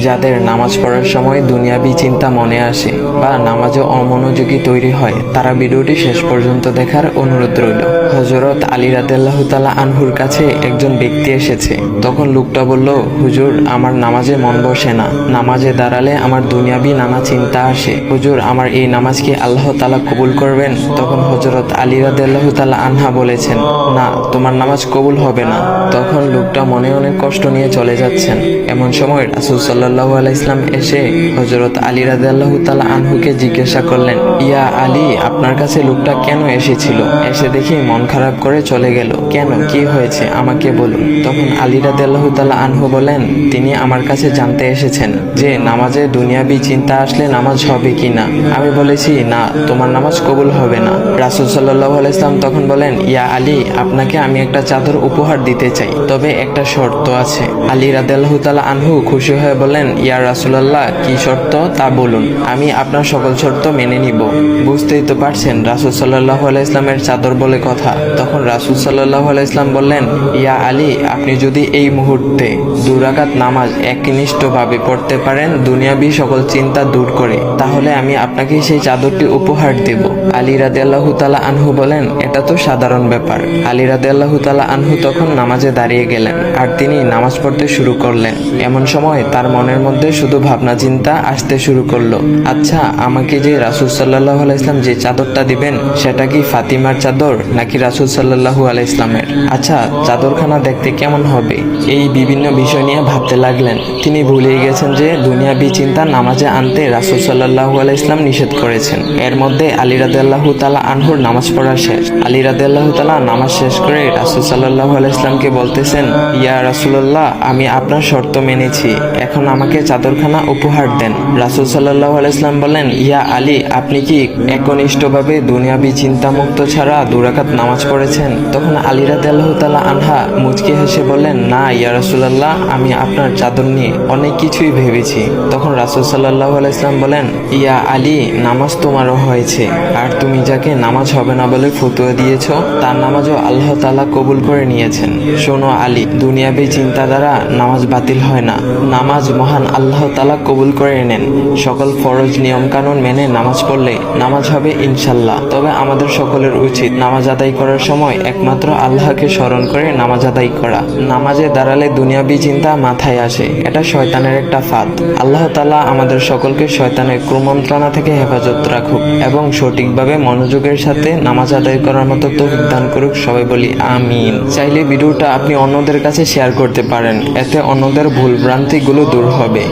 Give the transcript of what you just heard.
যাদের নামাজ পড়ার সময় দুনিয়াবি চিন্তা মনে আসে বা নামাজে অমনোযোগী তৈরি হয়, তারা ভিডিওটি শেষ পর্যন্ত দেখার অনুরোধ রইল। হযরত আলী রাদিয়াল্লাহু তাআলা আনহুর কাছে একজন ব্যক্তি এসেছে। তখন লোকটা বলল, হুজুর, আমার নামাজে মন বসে না। নামাজে দাঁড়ালে আমার দুনিয়াবি নানা চিন্তা আসে। হুজুর, আমার এই নামাজ কি আল্লাহ তাআলা কবুল করবেন? তখন হযরত আলী রাদিয়াল্লাহু তাআলা আনহা বলেছেন, না, তোমার নামাজ কবুল হবে না। তখন লোকটা মনে অনেক কষ্ট নিয়ে চলে যাচ্ছেন। এমন সময় রাসূল সাল্লাল্লাহু আলাইহি ওয়াসাল্লাম এসে হযরত আলী রাদিয়াল্লাহু তাআলা আনহুকে জিজ্ঞাসা করলেন, ইয়া আলী, আপনার কাছে লোকটা কেন এসেছিল? এসে দেখি মন খারাপ করে চলে গেল। কেন, কি হয়েছে আমাকে বলুন। তখন আলী রাদিয়াল্লাহু তাআলা আনহু বলেন, তিনি আমার কাছে জানতে এসেছেন যে নামাজে দুনিয়াবি চিন্তা আসলে নামাজ হবে কিনা। আমি বলেছি, না, তোমার নামাজ কবুল হবে না। রাসূল সাল্লাল্লাহু আলাইহি ওয়াসাল্লাম তখন বলেন, ইয়া আলী, আপনাকে আমি একটা চাদর উপহার দিতে চাই, তবে একটা শর্ত আছে। আলী রাদিয়াল্লাহু তাআলা আনহু খুশি হয়ে বলেন, ইয়া রাসূলুল্লাহ, কি শর্ত তা বলুন, আমি আপনার সকল শর্ত মেনে নিব। বুঝতেই তো পারছেন রাসূল সাল্লাল্লাহু আলাইহি ওয়াসাল্লামের চাদর বলে কথা। তখন রাসূল সাল্লাল্লাহু আলাইহি ওয়াসাল্লাম বললেন, ইয়া আলী, আপনি যদি এই মুহূর্তে 2 রাকাত নামাজ একনিষ্ঠভাবে পড়তে পারেন দুনিয়াবি সকল চিন্তা দূর করে, তাহলে আমি আপনাকে সেই চাদরটি উপহার দেব। আলী রাদিয়াল্লাহু তাআলা আনহু বলেন, এটা তো সাধারণ ব্যাপার। আলী রাদিয়াল্লাহু তাআলা আনহু তখন নামাজে দাঁড়িয়ে গেলেন আর তিনি নামাজ পড়তে শুরু করলেন। এমন সময় তার মনের মধ্যে শুধু ভাবনা চিন্তা আসতে শুরু করলো, আচ্ছা, আমাকে যে রাসূল সাল্লাল্লাহু আলাইহি ওয়াসাল্লাম যে চাদরটা দিবেন, সেটা কি ফাতিমার চাদর নাকি রাসূল সাল্লাল্লাহু আলাইহি ওয়াসাল্লামের? আচ্ছা, চাদরখানা দেখতে কেমন হবে? এই বিভিন্ন বিষয় নিয়ে ভাবতে লাগলেন। তিনি ভুলেই গেছেন যে দুনিয়াবি চিন্তা নামাজে আনতে রাসূল সাল্লাল্লাহু আলাইহি ওয়াসাল্লাম নিষেধ করেছেন। এর মধ্যে আলী রাদিয়াল্লাহু তাআলা আনহুর নামাজ পড়া শেষ। আলী রাদিয়াল্লাহু তাআলা নামাজ শেষ করে রাসূল সাল্লাল্লাহু আলাইহি ওয়াসাল্লামকে বলতেছেন, ইয়া রাসূলুল্লাহ, আমি আপনার শর্ত মেনেছি, এখন আমাকে চাদরখানা উপহার দেন। রাসূল সাল্লাল্লাহু আলাইহি ওয়াসাল্লাম বলেন, ইয়া আলী, আপনি কি একনিষ্ঠভাবে দুনিয়াবি চিন্তামুক্ত ছাড়া 2 রাকাত নামাজ পড়েছেন? তখন আলী রাদিয়াল্লাহু তাআলা আনহা মুচকি হেসে বললেন, না ইয়া রাসূলুল্লাহ, আমি আপনার চাদর নিয়ে অনেক কিছুই ভেবেছি। তখন রাসূল সাল্লাল্লাহু আলাইহি ওয়াসাল্লাম বলেন, ইয়া আলী, নামাজ তোমারও হয়েছে, আর তুমি যাকে নামাজ হবে না বলে ফতোয়া দিয়েছো, তার নামাজও আল্লাহ তাআলা কবুল করে নিয়েছেন। শোনো আলী, দুনিয়াবি চিন্তা দ্বারা নামাজ বাতিল হয় না, নামাজ মহান আল্লাহ তাআলা কবুল করে নেন। সকল ফরজ নিয়ম কানুন মেনে নামাজ পড়লে নামাজ হবে ইনশাল্লাহ। তবে আমাদের সকলের উচিত নামাজ আদায় করার সময় একমাত্র আল্লাহকে স্মরণ করে নামাজ আদায় করা। নামাজে দাঁড়ালে দুনিয়াবি চিন্তা মাথায় আসে, এটা শয়তানের একটা ফাঁদ। আল্লাহ তাআলা আমাদের সকলকে শয়তানের কুমন্ত্রণা থেকে হেফাজত রাখুক এবং সঠিকভাবে মনোযোগের সাথে নামাজ আদায় করার মতো তৌফিক দান করুক। সবাই বলি আমিন। চাইলে ভিডিওটা আপনি অন্যদের কাছে শেয়ার করতে পারেন, এতে অন্যদের ভুল ভ্রান্তিগুলো দূর হবে।